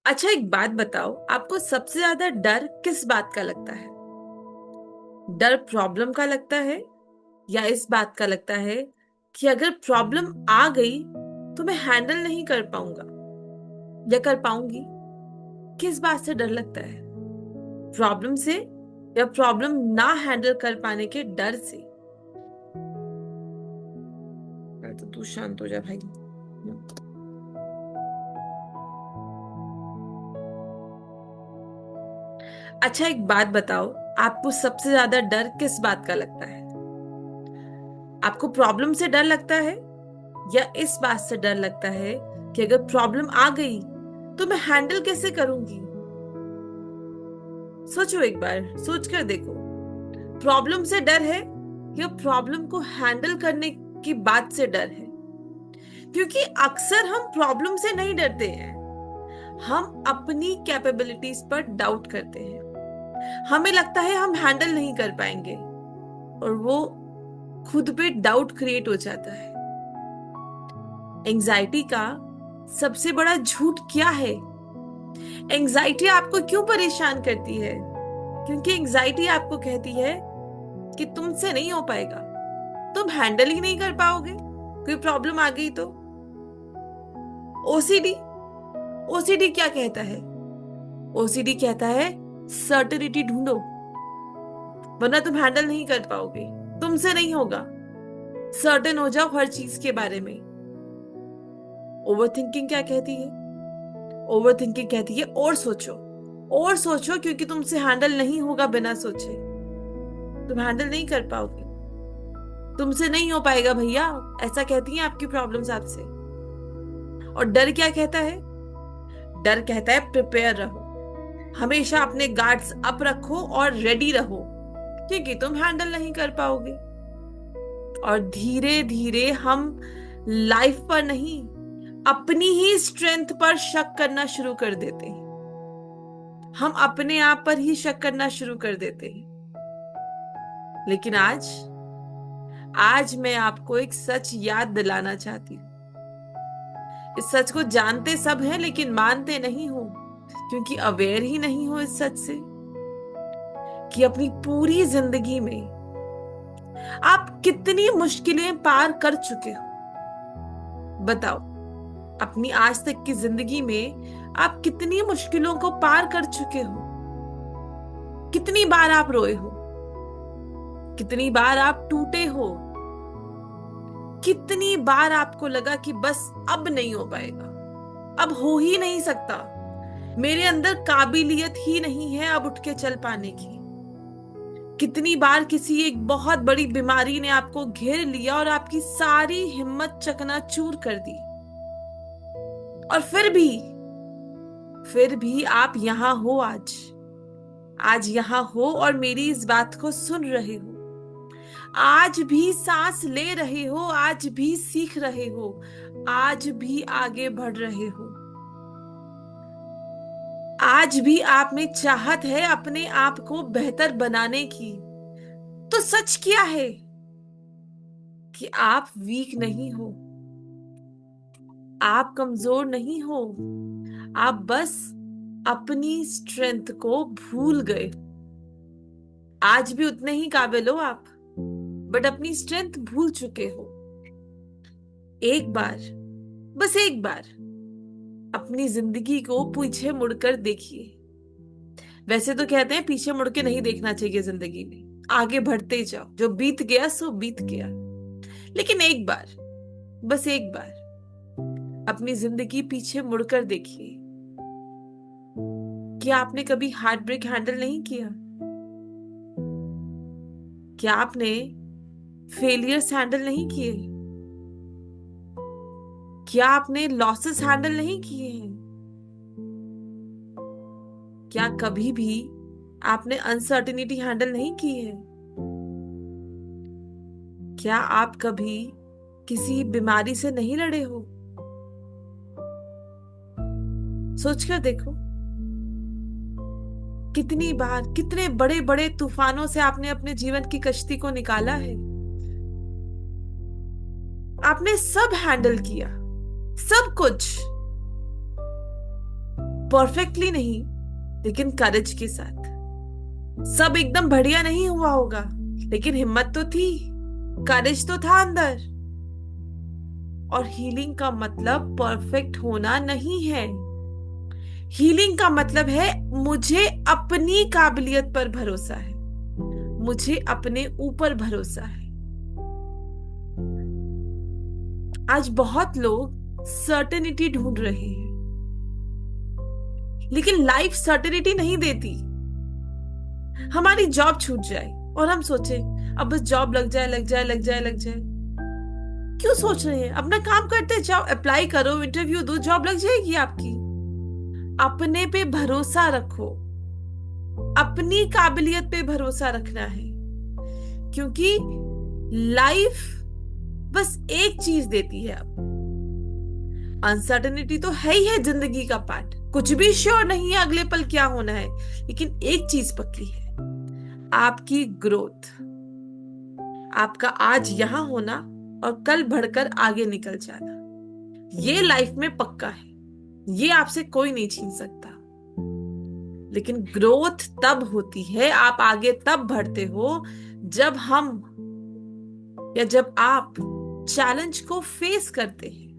अच्छा, एक बात बताओ, आपको सबसे ज्यादा डर किस बात का लगता है? डर प्रॉब्लम का लगता है या इस बात का लगता है कि अगर प्रॉब्लम आ गई तो मैं हैंडल नहीं कर पाऊंगा या कर पाऊंगी? किस बात से डर लगता है? प्रॉब्लम से या प्रॉब्लम ना हैंडल कर पाने के डर से? तो तू शांत हो जा भाई। अच्छा, एक बात बताओ, आपको सबसे ज्यादा डर किस बात का लगता है? आपको प्रॉब्लम से डर लगता है या इस बात से डर लगता है कि अगर प्रॉब्लम आ गई तो मैं हैंडल कैसे करूंगी? सोचो, एक बार सोच कर देखो। प्रॉब्लम से डर है या प्रॉब्लम को हैंडल करने की बात से डर है? क्योंकि अक्सर हम प्रॉब्लम से नहीं डरते हैं, हम अपनी कैपेबिलिटीज पर डाउट करते हैं। हमें लगता है हम हैंडल नहीं कर पाएंगे और वो खुद पे डाउट क्रिएट हो जाता है। एंजाइटी का सबसे बड़ा झूठ क्या है? एंजाइटी आपको क्यों परेशान करती है? क्योंकि एंजाइटी आपको कहती है कि तुमसे नहीं हो पाएगा, तुम हैंडल ही नहीं कर पाओगे कोई प्रॉब्लम आ गई तो। ओसीडी, ओसीडी क्या कहता है? ओसीडी कहता है सर्टेनिटी ढूंढो, वरना तुम हैंडल नहीं कर पाओगे, तुमसे नहीं होगा। सर्टेन हो जाओ हर चीज के बारे में। ओवर थिंकिंग क्या कहती है? ओवर थिंकिंग कहती है और सोचो, और सोचो, क्योंकि तुमसे हैंडल नहीं होगा बिना सोचे। तुम हैंडल नहीं कर पाओगे, तुमसे नहीं हो पाएगा भैया, ऐसा कहती हैं आपकी प्रॉब्लम्स आपसे। और डर क्या कहता है? डर कहता है प्रिपेयर रहो, हमेशा अपने गार्ड्स अप रखो और रेडी रहो, क्योंकि तुम हैंडल नहीं कर पाओगे। और धीरे धीरे हम लाइफ पर नहीं, अपनी ही स्ट्रेंथ पर शक करना शुरू कर देते हैं। हम अपने आप पर ही शक करना शुरू कर देते हैं। लेकिन आज आज मैं आपको एक सच याद दिलाना चाहती हूँ। इस सच को जानते सब हैं लेकिन मानते नहीं हो, क्योंकि अवेयर ही नहीं हो इस सच से कि अपनी पूरी जिंदगी में आप कितनी मुश्किलें पार कर चुके हो। बताओ, अपनी आज तक की जिंदगी में आप कितनी मुश्किलों को पार कर चुके हो? कितनी बार आप रोए हो? कितनी बार आप टूटे हो? कितनी बार आपको लगा कि बस अब नहीं हो पाएगा, अब हो ही नहीं सकता, मेरे अंदर काबिलियत ही नहीं है अब उठ के चल पाने की? कितनी बार किसी एक बहुत बड़ी बीमारी ने आपको घेर लिया और आपकी सारी हिम्मत चकनाचूर कर दी, और फिर भी आप यहां हो आज। आज यहां हो और मेरी इस बात को सुन रहे हो, आज भी सांस ले रहे हो, आज भी सीख रहे हो, आज भी आगे बढ़ रहे हो। आज भी आप में चाहत है अपने आप को बेहतर बनाने की। तो सच क्या है कि आप वीक नहीं हो, आप कमजोर नहीं हो, आप बस अपनी स्ट्रेंथ को भूल गए। आज भी उतने ही काबिल हो आप, बट अपनी स्ट्रेंथ भूल चुके हो। एक बार, बस एक बार अपनी जिंदगी को पीछे मुड़कर देखिए। वैसे तो कहते हैं पीछे मुड़ के नहीं देखना चाहिए जिंदगी में, आगे बढ़ते जाओ, जो बीत गया सो बीत गया। लेकिन एक बार, बस एक बार अपनी जिंदगी पीछे मुड़कर देखिए। क्या आपने कभी हार्ट ब्रेक हैंडल नहीं किया? क्या आपने फेलियर्स हैंडल नहीं किए? क्या आपने लॉसेस हैंडल नहीं किए हैं? क्या कभी भी आपने अनसर्टेनिटी हैंडल नहीं की है? क्या आप कभी किसी बीमारी से नहीं लड़े हो? सोचकर देखो, कितनी बार कितने बड़े बड़े तूफानों से आपने अपने जीवन की कश्ती को निकाला है। आपने सब हैंडल किया, सब कुछ, परफेक्टली नहीं, लेकिन करेज के साथ। सब एकदम बढ़िया नहीं हुआ होगा, लेकिन हिम्मत तो थी, करेज तो था अंदर। और हीलिंग का मतलब परफेक्ट होना नहीं है। हीलिंग का मतलब है मुझे अपनी काबिलियत पर भरोसा है, मुझे अपने ऊपर भरोसा है। आज बहुत लोग सर्टेनिटी ढूंढ रहे हैं, लेकिन लाइफ सर्टेनिटी नहीं देती। हमारी जॉब छूट जाए और हम सोचे अब बस जॉब लग जाए, लग जाए, लग जाए, लग जाए। क्यों सोच रहे हैं? अपना काम करते जाओ, अप्लाई करो, इंटरव्यू दो, जॉब लग जाएगी आपकी। अपने पे भरोसा रखो, अपनी काबिलियत पे भरोसा रखना है। क्योंकि लाइफ बस एक चीज देती है। अब अनसर्टेनिटी तो है ही है, जिंदगी का पार्ट। कुछ भी श्योर नहीं है अगले पल क्या होना है, लेकिन एक चीज पक्की है, आपकी ग्रोथ। आपका आज यहां होना और कल बढ़कर आगे निकल जाना, ये लाइफ में पक्का है। ये आपसे कोई नहीं छीन सकता। लेकिन ग्रोथ तब होती है, आप आगे तब बढ़ते हो जब हम या जब आप चैलेंज को फेस करते हैं,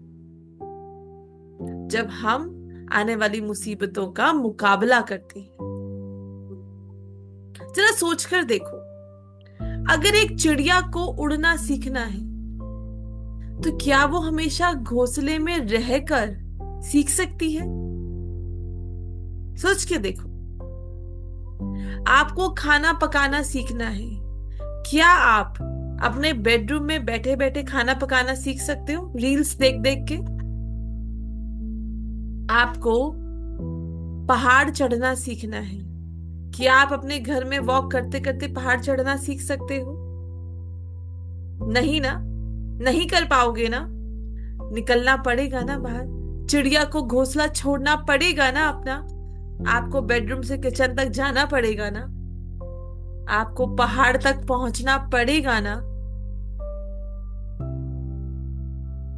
जब हम आने वाली मुसीबतों का मुकाबला करते हैं। जरा सोचकर देखो, अगर एक चिड़िया को उड़ना सीखना है, तो क्या वो हमेशा घोंसले में रहकर सीख सकती है? सोच के देखो। आपको खाना पकाना सीखना है, क्या आप अपने बेडरूम में बैठे बैठे खाना पकाना सीख सकते हो रील्स देख देख के? आपको पहाड़ चढ़ना सीखना है, क्या आप अपने घर में वॉक करते करते पहाड़ चढ़ना सीख सकते हो? नहीं ना, नहीं कर पाओगे ना। निकलना पड़ेगा ना बाहर, चिड़िया को घोंसला छोड़ना पड़ेगा ना अपना। आपको बेडरूम से किचन तक जाना पड़ेगा ना, आपको पहाड़ तक पहुंचना पड़ेगा ना।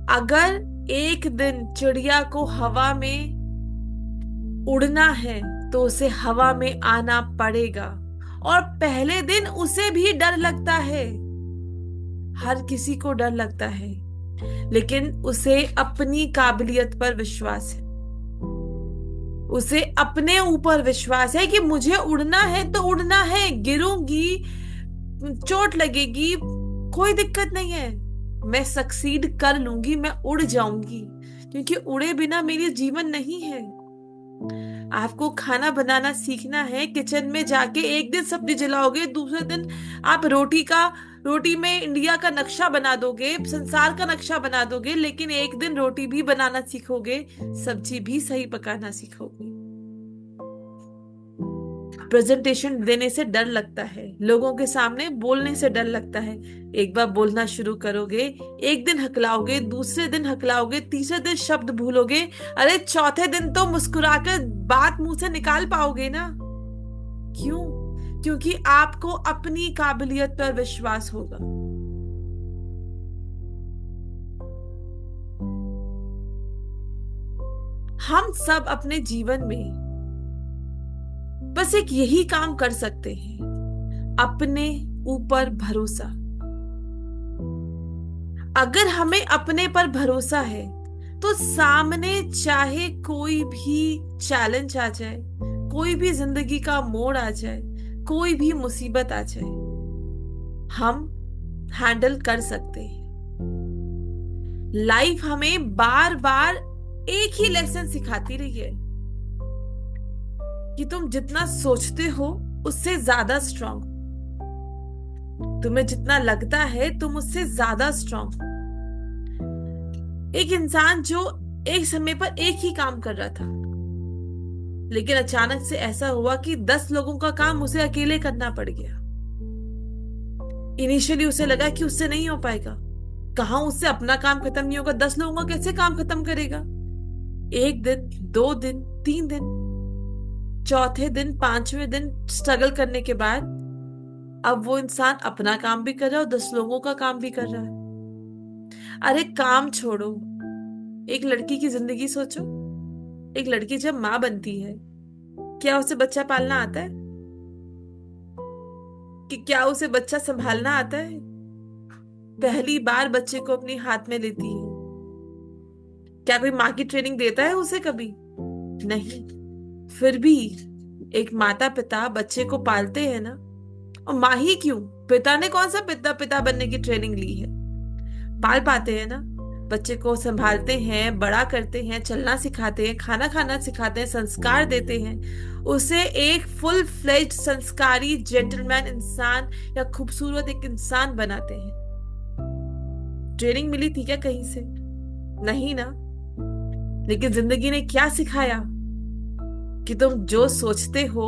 अगर एक दिन चिड़िया को हवा में उड़ना है, तो उसे हवा में आना पड़ेगा। और पहले दिन उसे भी डर लगता है, हर किसी को डर लगता है, लेकिन उसे अपनी काबिलियत पर विश्वास है। उसे अपने ऊपर विश्वास है कि मुझे उड़ना है तो उड़ना है, गिरूंगी, चोट लगेगी, कोई दिक्कत नहीं है, मैं सक्सीड कर लूंगी, मैं उड़ जाऊंगी। क्योंकि उड़े बिना मेरी जीवन नहीं है। आपको खाना बनाना सीखना है, किचन में जाके एक दिन सब्जी जलाओगे, दूसरे दिन आप रोटी में इंडिया का नक्शा बना दोगे, संसार का नक्शा बना दोगे, लेकिन एक दिन रोटी भी बनाना सीखोगे, सब्जी भी सही पकाना सीखोगे। प्रेजेंटेशन देने से डर लगता है, लोगों के सामने बोलने से डर लगता है। एक बार बोलना शुरू करोगे, एक दिन हकलाओगे, दूसरे दिन हकलाओगे, तीसरे दिन शब्द भूलोगे, अरे चौथे दिन तो मुस्कुराकर बात मुंह से निकाल पाओगे ना। क्यों? क्योंकि आपको अपनी काबिलियत पर विश्वास होगा। हम सब अपने जीवन में बस एक यही काम कर सकते हैं, अपने ऊपर भरोसा। अगर हमें अपने पर भरोसा है, तो सामने चाहे कोई भी चैलेंज आ जाए, कोई भी जिंदगी का मोड़ आ जाए, कोई भी मुसीबत आ जाए, हम हैंडल कर सकते हैं। लाइफ हमें बार बार एक ही लेसन सिखाती रही है कि तुम जितना सोचते हो उससे ज्यादा स्ट्रांग, तुम्हें जितना लगता है तुम उससे ज्यादा स्ट्रांग। एक इंसान जो एक समय पर एक ही काम कर रहा था, लेकिन अचानक से ऐसा हुआ कि 10 लोगों का काम उसे अकेले करना पड़ गया। इनिशियली उसे लगा कि उससे नहीं हो पाएगा, कहाँ उससे अपना काम खत्म नहीं होगा, 10 लोगों का कैसे काम खत्म करेगा। एक दिन, 2 दिन, 3 दिन, चौथे दिन, 5वें दिन स्ट्रगल करने के बाद अब वो इंसान अपना काम भी कर रहा है और 10 लोगों का काम भी कर रहा है। अरे काम छोड़ो, एक लड़की की जिंदगी सोचो। एक लड़की जब माँ बनती है, क्या उसे बच्चा पालना आता है? कि क्या उसे बच्चा संभालना आता है? पहली बार बच्चे को अपने हाथ में लेती है, क्या कोई माँ की ट्रेनिंग देता है उसे कभी? नहीं। फिर भी एक माता पिता बच्चे को पालते हैं ना। और माँ ही क्यों, पिता ने कौन सा पिता पिता बनने की ट्रेनिंग ली है? पाल पाते हैं ना। बच्चे को संभालते हैं, बड़ा करते हैं, चलना सिखाते हैं, खाना खाना सिखाते हैं, संस्कार देते हैं, उसे एक फुल फ्लेज्ड संस्कारी जेंटलमैन इंसान या खूबसूरत एक इंसान बनाते हैं। ट्रेनिंग मिली थी क्या कहीं से? नहीं ना। लेकिन जिंदगी ने क्या सिखाया? कि तुम जो सोचते हो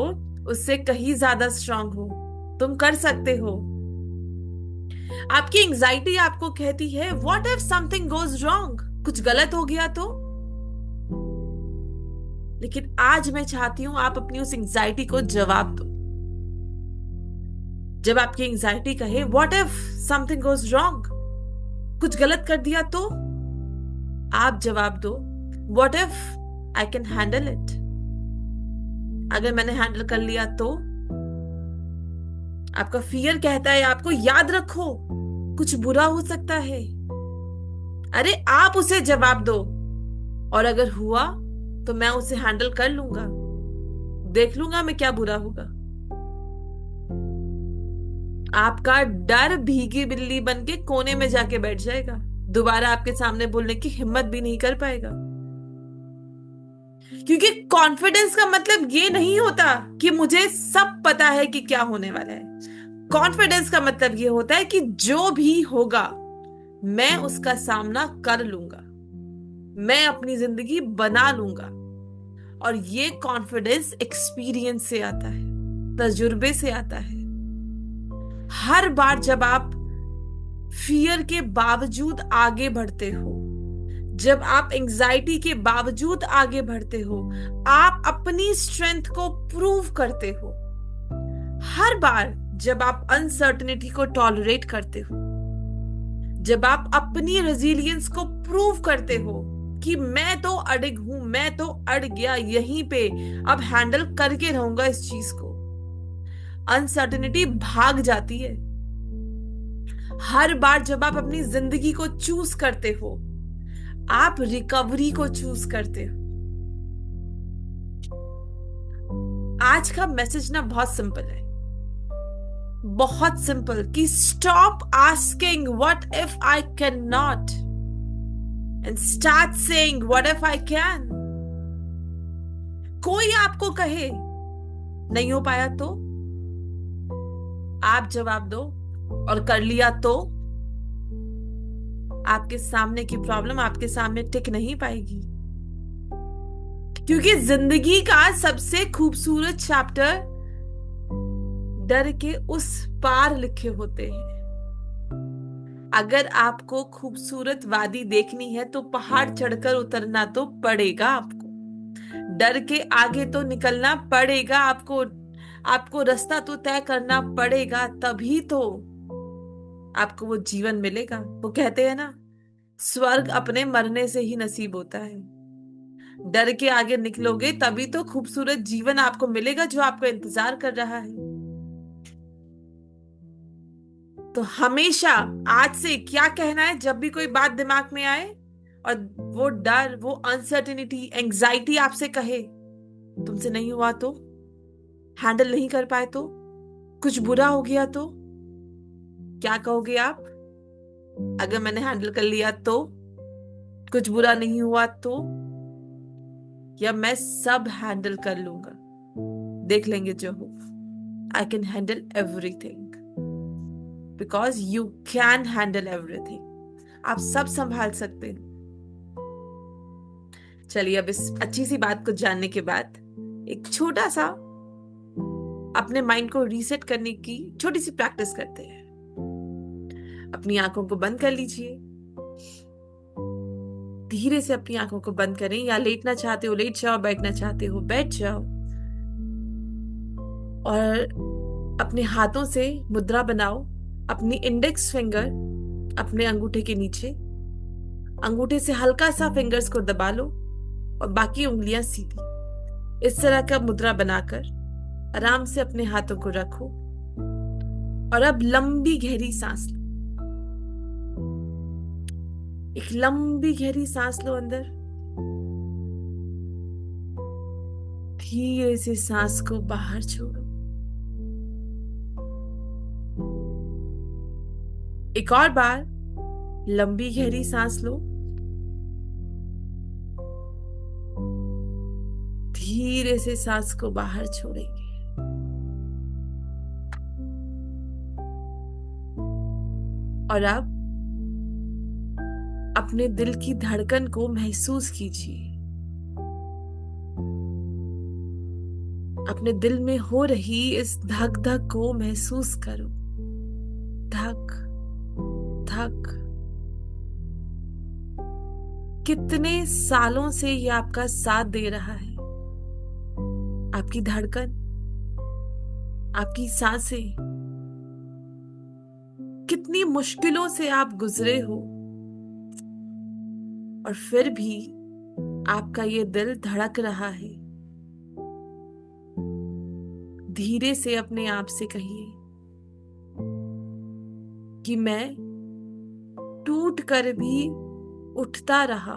उससे कहीं ज्यादा स्ट्रांग हो, तुम कर सकते हो। आपकी एंजाइटी आपको कहती है what if something goes wrong, कुछ गलत हो गया तो? लेकिन आज मैं चाहती हूं आप अपनी उस एंजाइटी को जवाब दो। जब आपकी एंजाइटी कहे what if something goes wrong, कुछ गलत कर दिया तो, आप जवाब दो what if I can handle it. अगर मैंने हैंडल कर लिया तो? आपका फियर कहता है आपको याद रखो कुछ बुरा हो सकता है। अरे आप उसे जवाब दो, और अगर हुआ तो मैं उसे हैंडल कर लूंगा, देख लूंगा मैं क्या बुरा होगा। आपका डर भीगी बिल्ली बन के कोने में जाके बैठ जाएगा, दोबारा आपके सामने बोलने की हिम्मत भी नहीं कर पाएगा। क्योंकि कॉन्फिडेंस का मतलब ये नहीं होता कि मुझे सब पता है कि क्या होने वाला है। कॉन्फिडेंस का मतलब ये होता है कि जो भी होगा मैं उसका सामना कर लूंगा, मैं अपनी जिंदगी बना लूंगा। और ये कॉन्फिडेंस एक्सपीरियंस से आता है, तजुर्बे से आता है। हर बार जब आप फियर के बावजूद आगे बढ़ते हो, जब आप एंजाइटी के बावजूद आगे बढ़ते हो, आप अपनी स्ट्रेंथ को प्रूव करते हो। हर बार जब आप अनसर्टेनिटी को टॉलरेट करते हो, जब आप अपनी रेजिलियंस को प्रूव करते हो कि मैं तो अड़िग हूं, मैं तो अड़ गया यहीं पे, अब हैंडल करके रहूंगा इस चीज को, अनसर्टेनिटी भाग जाती है। हर बार जब आप अपनी जिंदगी को चूज करते हो, आप रिकवरी को चूज करते हो। आज का मैसेज ना बहुत सिंपल है, बहुत सिंपल, कि stop asking what if I can not and start saying what if I can. कोई आपको कहे नहीं हो पाया तो आप जवाब दो, और कर लिया तो आपके सामने की प्रॉब्लम आपके सामने टिक नहीं पाएगी। क्योंकि जिंदगी का सबसे खूबसूरत चैप्टर डर के उस पार लिखे होते हैं। अगर आपको खूबसूरत वादी देखनी है तो पहाड़ चढ़कर उतरना तो पड़ेगा आपको, डर के आगे तो निकलना पड़ेगा आपको, आपको रास्ता तो तय करना पड़ेगा, तभी तो आपको वो जीवन मिलेगा। वो कहते हैं ना, स्वर्ग अपने मरने से ही नसीब होता है। डर के आगे निकलोगे तभी तो खूबसूरत जीवन आपको मिलेगा जो आपको इंतजार कर रहा है। तो हमेशा आज से क्या कहना है, जब भी कोई बात दिमाग में आए और वो डर, वो अनसर्टेनिटी, एंजाइटी आपसे कहे तुमसे नहीं हुआ तो, हैंडल नहीं कर पाए तो, कुछ बुरा हो गया तो, क्या कहोगे आप? अगर मैंने हैंडल कर लिया तो, कुछ बुरा नहीं हुआ तो, या मैं सब हैंडल कर लूंगा, देख लेंगे जो हो। I can handle everything because you can handle everything. आप सब संभाल सकते हैं। चलिए, अब इस अच्छी सी बात को जानने के बाद एक छोटा सा अपने माइंड को रीसेट करने की छोटी सी प्रैक्टिस करते हैं। अपनी आंखों को बंद कर लीजिए, धीरे से अपनी आंखों को बंद करें, या लेटना चाहते हो लेट जाओ, बैठना चाहते हो बैठ जाओ, और अपने हाथों से मुद्रा बनाओ। अपनी इंडेक्स फिंगर अपने अंगूठे के नीचे, अंगूठे से हल्का सा फिंगर्स को दबा लो, और बाकी उंगलियां सीधी। इस तरह का मुद्रा बनाकर आराम से अपने हाथों को रखो और अब लंबी गहरी सांस लो। एक लंबी गहरी सांस लो अंदर। धीरे से सांस को बाहर छोड़ो। एक और बार लंबी गहरी सांस लो। धीरे से सांस को बाहर छोड़ेंगे। और अब अपने दिल की धड़कन को महसूस कीजिए। अपने दिल में हो रही इस धक धक को महसूस करो। धक धक। कितने सालों से ये आपका साथ दे रहा है। आपकी धड़कन, आपकी सांसें, कितनी मुश्किलों से आप गुजरे हो और फिर भी आपका ये दिल धड़क रहा है। धीरे से अपने आप से कहिए कि मैं टूट कर भी उठता रहा,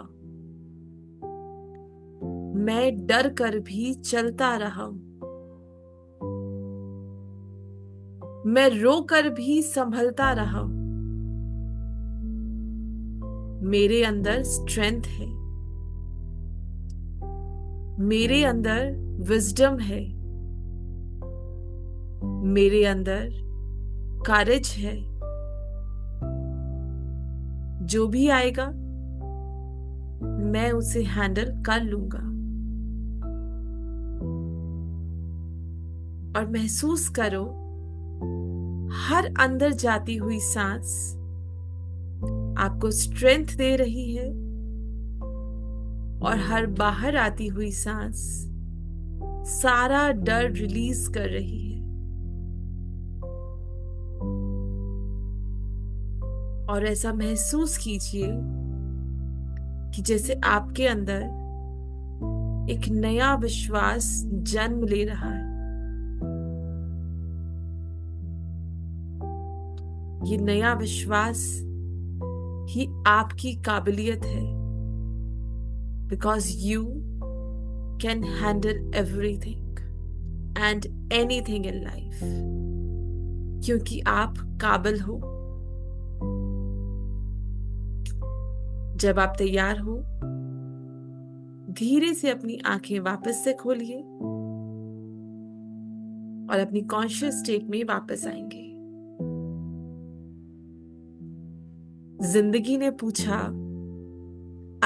मैं डर कर भी चलता रहा, मैं रो कर भी संभलता रहा। मेरे अंदर स्ट्रेंथ है, मेरे अंदर विजडम है, मेरे अंदर करेज है। जो भी आएगा मैं उसे हैंडल कर लूंगा। और महसूस करो हर अंदर जाती हुई सांस आपको स्ट्रेंथ दे रही है और हर बाहर आती हुई सांस सारा डर रिलीज कर रही है। और ऐसा महसूस कीजिए कि जैसे आपके अंदर एक नया विश्वास जन्म ले रहा है। ये नया विश्वास ही आपकी काबिलियत है, because you can handle everything and anything in life. क्योंकि आप काबिल हो। जब आप तैयार हो, धीरे से अपनी आंखें वापस से खोलिए और अपनी कॉन्शियस स्टेट में वापस आएंगे। जिंदगी ने पूछा,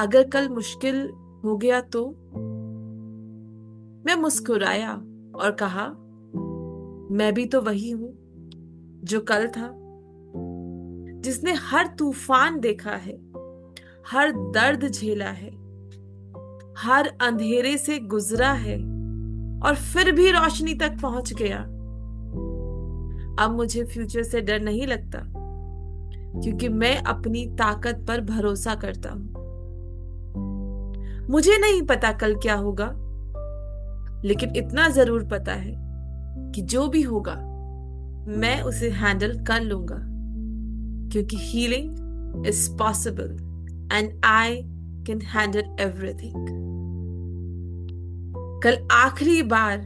अगर कल मुश्किल हो गया तो? मैं मुस्कुराया और कहा, मैं भी तो वही हूं जो कल था, जिसने हर तूफान देखा है, हर दर्द झेला है, हर अंधेरे से गुजरा है और फिर भी रोशनी तक पहुंच गया। अब मुझे फ्यूचर से डर नहीं लगता, क्योंकि मैं अपनी ताकत पर भरोसा करता हूं। मुझे नहीं पता कल क्या होगा, लेकिन इतना जरूर पता है कि जो भी होगा मैं उसे हैंडल कर लूंगा, क्योंकि healing is possible and I can handle everything. कल आखिरी बार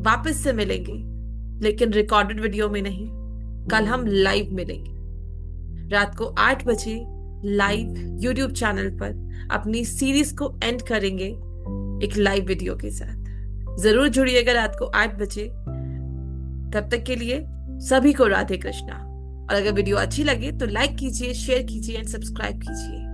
वापस से मिलेंगे, लेकिन रिकॉर्डेड वीडियो में नहीं। कल हम लाइव मिलेंगे रात को 8 बजे लाइव यूट्यूब चैनल पर। अपनी सीरीज को एंड करेंगे एक लाइव वीडियो के साथ। जरूर जुड़िएगा रात को 8 बजे। तब तक के लिए सभी को राधे कृष्णा। और अगर वीडियो अच्छी लगे तो लाइक कीजिए, शेयर कीजिए एंड सब्सक्राइब कीजिए।